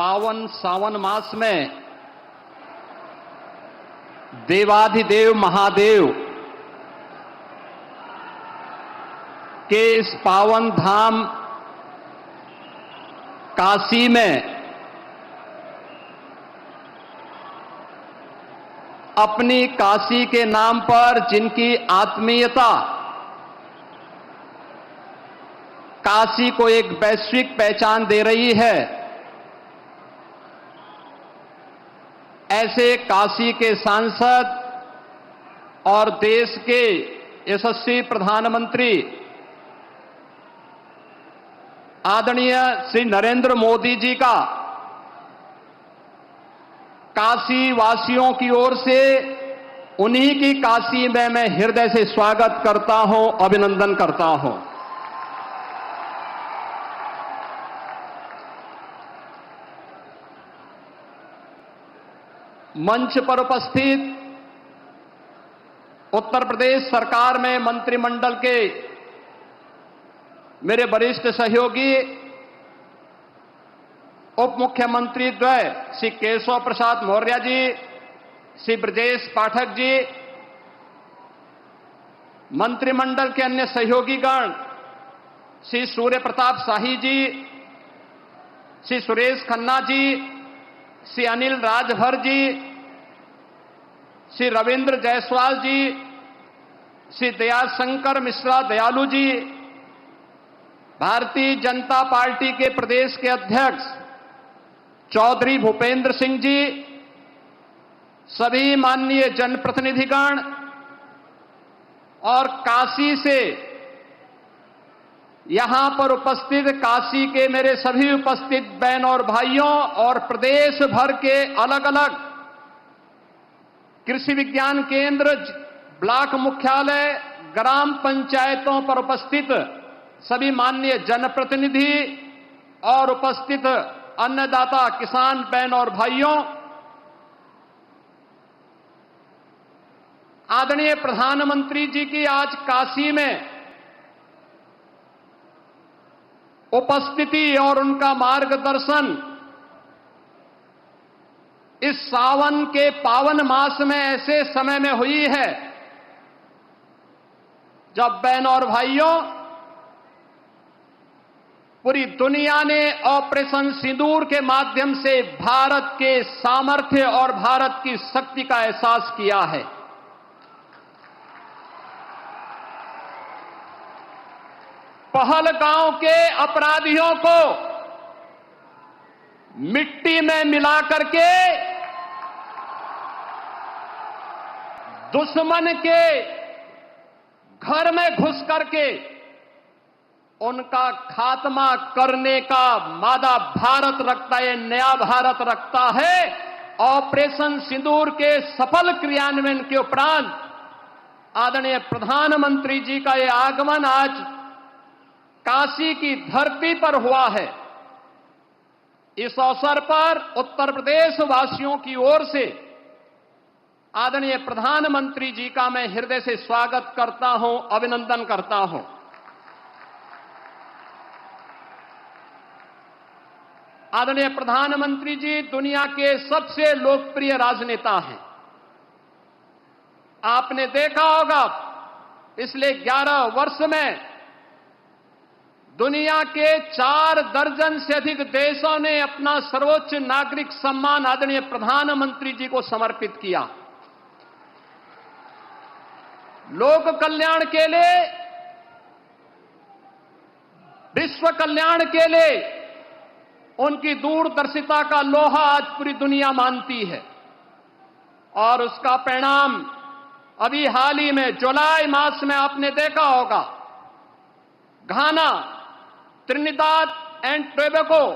पावन सावन मास में देवाधिदेव महादेव के इस पावन धाम काशी में अपनी काशी के नाम पर जिनकी आत्मीयता काशी को एक वैश्विक पहचान दे रही है, ऐसे काशी के सांसद और देश के यशस्वी प्रधानमंत्री आदरणीय श्री नरेंद्र मोदी जी का काशी वासियों की ओर से उन्हीं की काशी में मैं हृदय से स्वागत करता हूं, अभिनंदन करता हूं। मंच पर उपस्थित उत्तर प्रदेश सरकार में मंत्रिमंडल के मेरे वरिष्ठ सहयोगी उप मुख्यमंत्री द्वय श्री केशव प्रसाद मौर्य जी, श्री ब्रजेश पाठक जी, मंत्रिमंडल के अन्य सहयोगीगण श्री सूर्य प्रताप शाही जी, श्री सुरेश खन्ना जी, श्री अनिल राजभर जी, श्री रविंद्र जायसवाल जी, श्री दयाशंकर मिश्रा दयालु जी, भारतीय जनता पार्टी के प्रदेश के अध्यक्ष चौधरी भूपेंद्र सिंह जी, सभी माननीय जनप्रतिनिधिगण और काशी से यहां पर उपस्थित काशी के मेरे सभी उपस्थित बहन और भाइयों और प्रदेश भर के अलग अलग कृषि विज्ञान केंद्र, ब्लॉक मुख्यालय, ग्राम पंचायतों पर उपस्थित सभी माननीय जनप्रतिनिधि और उपस्थित अन्नदाता किसान बहन और भाइयों, आदरणीय प्रधानमंत्री जी की आज काशी में उपस्थिति और उनका मार्गदर्शन इस सावन के पावन मास में ऐसे समय में हुई है जब बहन और भाइयों पूरी दुनिया ने ऑपरेशन सिंदूर के माध्यम से भारत के सामर्थ्य और भारत की शक्ति का एहसास किया है। पहलगांव के अपराधियों को मिट्टी में मिला करके दुश्मन के घर में घुस करके उनका खात्मा करने का मादा भारत रखता है, नया भारत रखता है। ऑपरेशन सिंदूर के सफल क्रियान्वयन के उपरांत आदरणीय प्रधानमंत्री जी का यह आगमन आज काशी की धरती पर हुआ है। इस अवसर पर उत्तर प्रदेश वासियों की ओर से आदरणीय प्रधानमंत्री जी का मैं हृदय से स्वागत करता हूं, अभिनंदन करता हूं। आदरणीय प्रधानमंत्री जी दुनिया के सबसे लोकप्रिय राजनेता हैं। आपने देखा होगा पिछले 11 वर्ष में दुनिया के 4 दर्जन से अधिक देशों ने अपना सर्वोच्च नागरिक सम्मान आदरणीय प्रधानमंत्री जी को समर्पित किया। लोक कल्याण के लिए, विश्व कल्याण के लिए उनकी दूरदर्शिता का लोहा आज पूरी दुनिया मानती है और उसका परिणाम अभी हाल ही में जुलाई मास में आपने देखा होगा घाना, त्रिनिदाद एंड टोबैगो,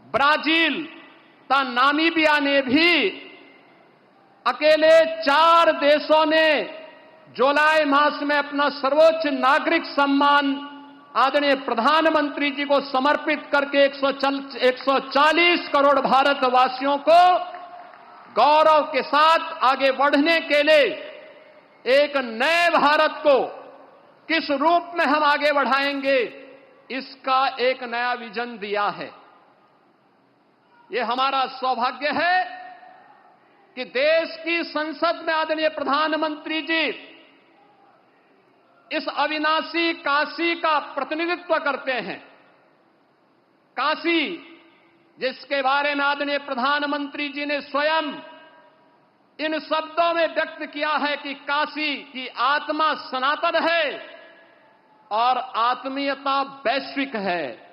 ब्राजील तथा नामीबिया ने भी अकेले 4 देशों ने जुलाई मास में अपना सर्वोच्च नागरिक सम्मान आदरणीय प्रधानमंत्री जी को समर्पित करके 140 करोड़ भारतवासियों को गौरव के साथ आगे बढ़ने के लिए एक नए भारत को किस रूप में हम आगे बढ़ाएंगे, इसका एक नया विजन दिया है। ये हमारा सौभाग्य है कि देश की संसद में आदरणीय प्रधानमंत्री जी इस अविनाशी काशी का प्रतिनिधित्व करते हैं। काशी, जिसके बारे में आदरणीय प्रधानमंत्री जी ने स्वयं इन शब्दों में व्यक्त किया है कि काशी की आत्मा सनातन है और आत्मीयता वैश्विक है।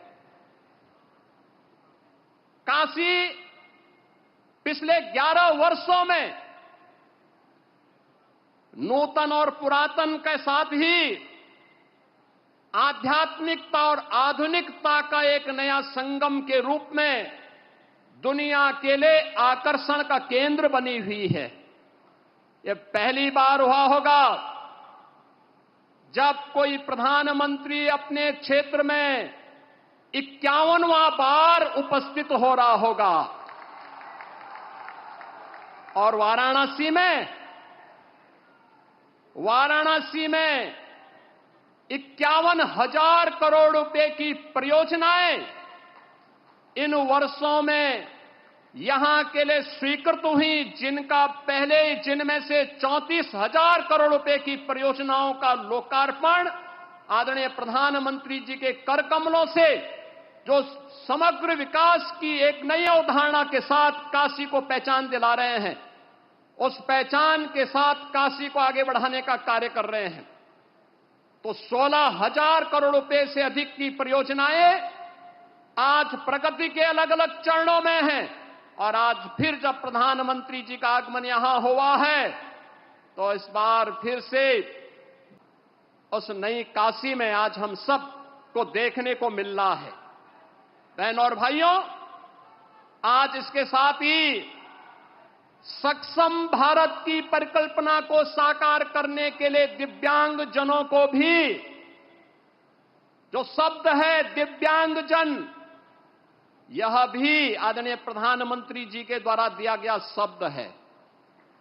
काशी पिछले 11 वर्षों में नूतन और पुरातन के साथ ही आध्यात्मिकता और आधुनिकता का एक नया संगम के रूप में दुनिया के लिए आकर्षण का केंद्र बनी हुई है। यह पहली बार हुआ होगा जब कोई प्रधानमंत्री अपने क्षेत्र में 51वां बार उपस्थित हो रहा होगा। और वाराणसी में 51,000 करोड़ रुपए की परियोजनाएं इन वर्षों में यहां के लिए स्वीकृत हुई, जिनका पहले जिनमें से 34,000 करोड़ रुपए की परियोजनाओं का लोकार्पण आदरणीय प्रधानमंत्री जी के कर कमलों से जो समग्र विकास की एक नई अवधारणा के साथ काशी को पहचान दिला रहे हैं, उस पहचान के साथ काशी को आगे बढ़ाने का कार्य कर रहे हैं। तो 16,000 करोड़ रुपए से अधिक की परियोजनाएं आज प्रगति के अलग अलग चरणों में हैं। और आज फिर जब प्रधानमंत्री जी का आगमन यहां हुआ है तो इस बार फिर से उस नई काशी में आज हम सब को देखने को मिल रहा है। बहनों और भाइयों, आज इसके साथ ही सक्षम भारत की परिकल्पना को साकार करने के लिए दिव्यांगजनों को भी, जो शब्द है दिव्यांगजन, यह भी आदरणीय प्रधानमंत्री जी के द्वारा दिया गया शब्द है।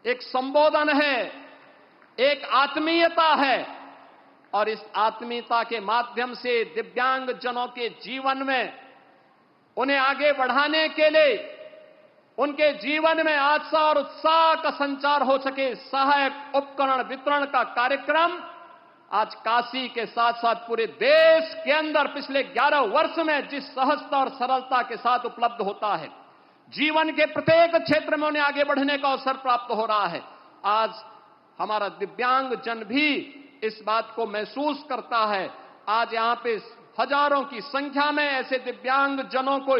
एक संबोधन है, एक आत्मीयता है। और इस आत्मीयता के माध्यम से दिव्यांगजनों के जीवन में उन्हें आगे बढ़ाने के लिए, उनके जीवन में आशा और उत्साह का संचार हो सके, सहायक उपकरण वितरण का कार्यक्रम आज काशी के साथ साथ पूरे देश के अंदर पिछले 11 वर्ष में जिस सहजता और सरलता के साथ उपलब्ध होता है, जीवन के प्रत्येक क्षेत्र में उन्हें आगे बढ़ने का अवसर प्राप्त हो रहा है। आज हमारा दिव्यांगजन भी इस बात को महसूस करता है। आज यहां पे हजारों की संख्या में ऐसे दिव्यांगजनों को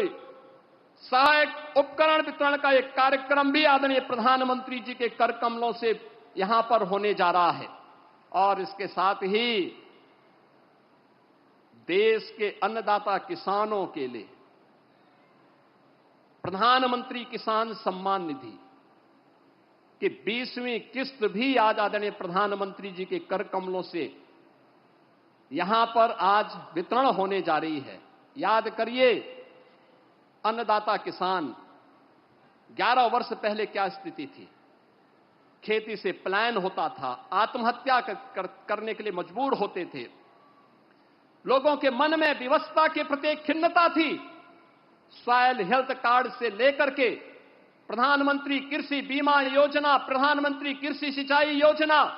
सहायक उपकरण वितरण का एक कार्यक्रम भी आदरणीय प्रधानमंत्री जी के कर कमलों से यहां पर होने जा रहा है। और इसके साथ ही देश के अन्नदाता किसानों के लिए प्रधानमंत्री किसान सम्मान निधि की 20वीं किस्त भी आज आदरणीय प्रधानमंत्री जी के कर कमलों से यहां पर आज वितरण होने जा रही है। याद करिए, अन्नदाता किसान 11 वर्ष पहले क्या स्थिति थी। खेती से पलायन होता था, आत्महत्या करने के लिए मजबूर होते थे, लोगों के मन में विवशता के प्रति खिन्नता थी। सॉइल हेल्थ कार्ड से लेकर के प्रधानमंत्री कृषि बीमा योजना, प्रधानमंत्री कृषि सिंचाई योजना,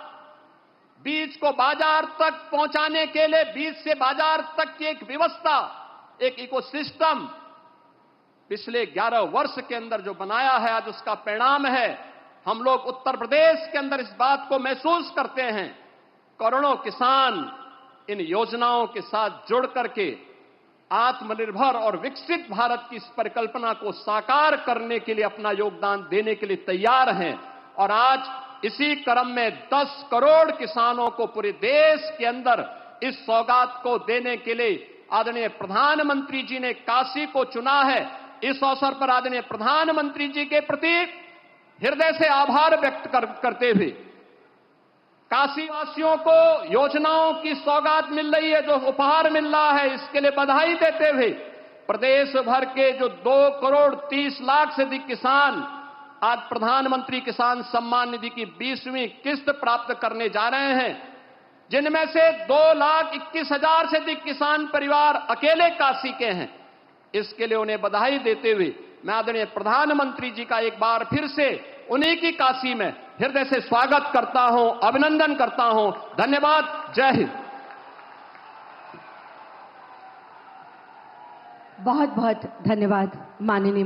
बीज को बाजार तक पहुंचाने के लिए बीज से बाजार तक की एक व्यवस्था, एक इकोसिस्टम पिछले 11 वर्ष के अंदर जो बनाया है, आज उसका परिणाम है। हम लोग उत्तर प्रदेश के अंदर इस बात को महसूस करते हैं। करोड़ों किसान इन योजनाओं के साथ जुड़ करके आत्मनिर्भर और विकसित भारत की इस परिकल्पना को साकार करने के लिए अपना योगदान देने के लिए तैयार हैं। और आज इसी क्रम में 10 करोड़ किसानों को पूरे देश के अंदर इस सौगात को देने के लिए आदरणीय प्रधानमंत्री जी ने काशी को चुना है। इस अवसर पर आदरणीय प्रधानमंत्री जी के प्रति हृदय से आभार व्यक्त करते हुए, काशी वासियों को योजनाओं की सौगात मिल रही है, जो उपहार मिल रहा है, इसके लिए बधाई देते हुए प्रदेश भर के जो 2 करोड़ 30 लाख से अधिक किसान आज प्रधानमंत्री किसान सम्मान निधि की 20वीं किस्त प्राप्त करने जा रहे हैं, जिनमें से 2,21,000 से अधिक किसान परिवार अकेले काशी के हैं। इसके लिए उन्हें बधाई देते हुए मैं आदरणीय प्रधानमंत्री जी का एक बार फिर से उन्हीं की काशी में हृदय से स्वागत करता हूं, अभिनंदन करता हूं। धन्यवाद। जय हिंद। बहुत बहुत धन्यवाद माननीय